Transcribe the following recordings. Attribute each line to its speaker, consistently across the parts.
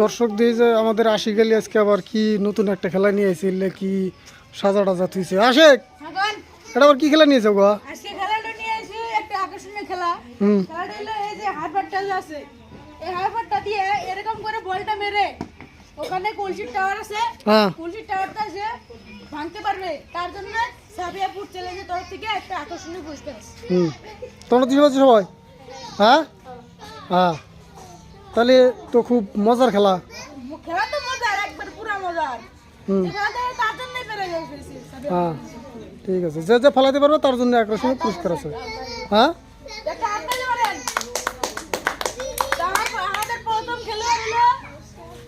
Speaker 1: দর্শক দিয়ে যে আমাদের আশিক আলী আজকে আবার কি নতুন একটা খেলা নিয়ে এসেছিল কি সাজা টাজা থুইছে আশিক এটা আবার কি খেলা নিয়েছে গো
Speaker 2: আজকে খেলাটা নিয়ে এসে একটা আকর্ষণীয় খেলা খেলাটা হলো এই যে হারবারটা আছে এই হারবারটা দিয়ে এরকম করে বলটা মেরে ওখানে কলসির টাওয়ার আছে
Speaker 1: হ্যাঁ
Speaker 2: কলসির টাওয়ারটা আছে ভাঙতে পারবে তার জন্য সাবিয়াপুর চ্যালেঞ্জের তরফ থেকে একটা আকর্ষণীয় পুরস্কার আছে
Speaker 1: তোমরা দিতে পারছো সবাই হ্যাঁ হ্যাঁ তাহলে তো খুব মজার খেলা
Speaker 2: খেলা তো মজার একবার পুরা মজার খেলাটা তার জন্যই পেরে গেছে
Speaker 1: হ্যাঁ ঠিক আছে যে যে ফেলাতে পারবে তার জন্য আকর্ষণীয় পুরস্কার আছে হ্যাঁ
Speaker 2: একটা আপনাদের বলেন আমাদের প্রথম খেলোয়াড় হলো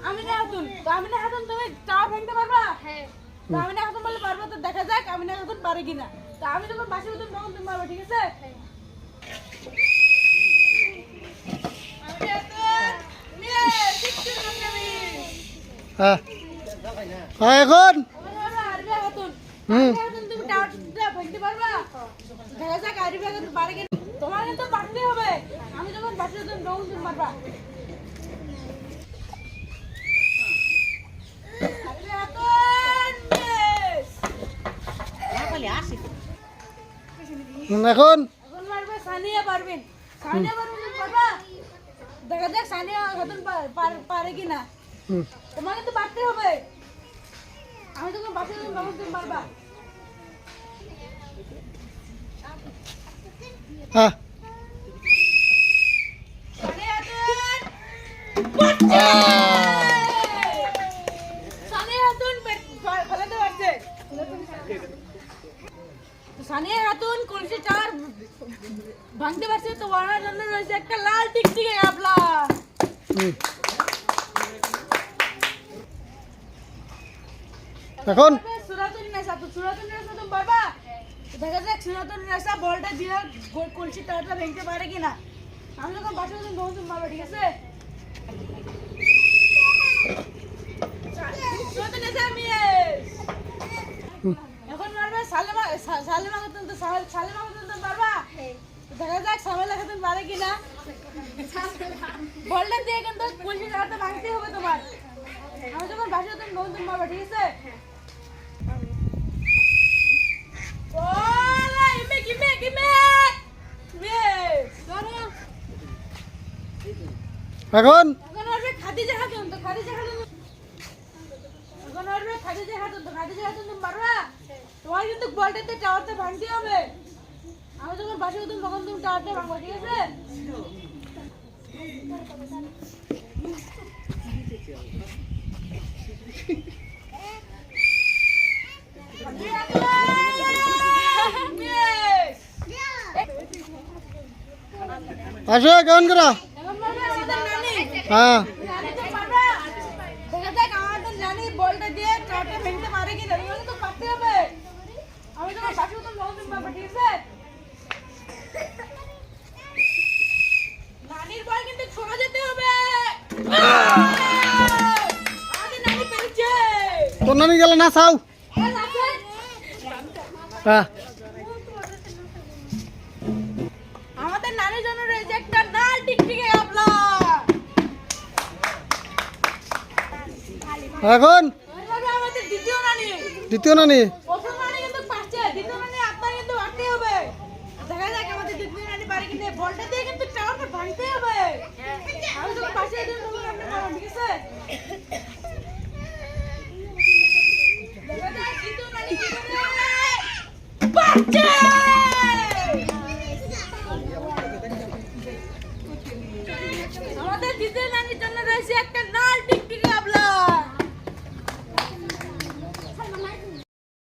Speaker 2: আমিনা খাতুন তো আমিনা খাতুন তুমি টাওয়ার ভাঙতে পারবা হ্যাঁ তো আমিনা খাতুন বলে পারবো তো দেখা যাক আমিনা খাতুন পারে কিনা তো আমি যখন বাসি হতুন তখন তুমি পারবে ঠিক আছে
Speaker 1: হ্যাঁ হ্যাঁ এখন
Speaker 2: তুমি টাওয়ারটা ভাঙতে পারবা দেখা যাক আরিফা খাতুন পারে কিনা তোমার কিন্তু পারতে হবে আমি যখন বাসি হতুন তখন তুমি পারবা
Speaker 1: এখন
Speaker 2: সানিয়া পারবেন পারবা দেখা যাক সানিয়া খাতুন পারে কিনা তোমাকে তো পারতে হবে আমি যখন বাসে তখন তুমি পারবা
Speaker 1: হ্যাঁ
Speaker 2: সানিয়া খাতুন কলসি টাওয়ার ভাঙতে পারছে তো ওনার জন্য রয়েছে একটা লাল টিকটিকে গাবলা
Speaker 1: এখন
Speaker 2: সুরাতুন নেসা তো সুরাতুন নেসা তুমি পারবা দেখা যাক সুরাতুন নেসা বলটা দিয়ে কলসি টাওয়ারটা ভাঙতে পারে কিনা আমি যখন বাসে তখন তুমি পারবা ঠিক আছে সুরাতুন নেসা এখন মারবে সালেমা খাতুন তো সালেমা খাতুন তো পারবা দেখা যাক সামেলা খাতুন পারে কিনা বলটা দিয়ে কিন্তু কলসি টাওয়ারটা ভাঙতে হবে তোমার আমি যখন বাসে তুমি নতুন পারবা ঠিক আছে
Speaker 1: এখন
Speaker 2: খাদিজা খাতুন তো খাদিজা খাতুন এখন আসবে খাদিজা খাতুন তো খাদিজা খাতুন তুমি পারবা তোমার কিন্তু বলটাতে টাওয়ারটা ভাঙতে হবে আমি যখন বাসে তুমি তখন তুমি টাওয়ারটা ভাঙবা ঠিক আছে
Speaker 1: আসো কেমন করা
Speaker 2: এখন বলবে আমাদের নানি
Speaker 1: হ্যাঁ
Speaker 2: নানি তো পারবা দেখা যাক আমাদের নানি বলটা দিয়ে টাওয়ারটা ভাঙতে পারে কিনা তুমি তো পারতে হবে আমি যখন বাসে তুমি তখন তুমি পারবা ঠিক আছে নানির বল কিন্তু ছোড়া যেতে হবে আমাদের নানি পেরেছে
Speaker 1: তোর নানি গেলে না চাও হ্যাঁ
Speaker 2: আমাদের নানির জন্য রয়েছে একটা লাল টিকটিকে গাবলা
Speaker 1: এখন
Speaker 2: আমাদের দ্বিতীয় নানি
Speaker 1: দ্বিতীয় নানি
Speaker 2: প্রথম নানি কিন্তু পারছে দ্বিতীয় নানি আপনার কিন্তু পারতে হবে দেখা যাক আমাদের দ্বিতীয় নানি পারে কিনা বলটা দিয়ে কিন্তু টাওয়ারটা ভাঙতে হবে আমি যখন পাশে দিন তখন আপনি পারবেন ঠিক আছে দেখা যাক দ্বিতীয় নানি কি করে পারছে আমাদের দ্বিতীয় নানির জন্য রয়েছে একটা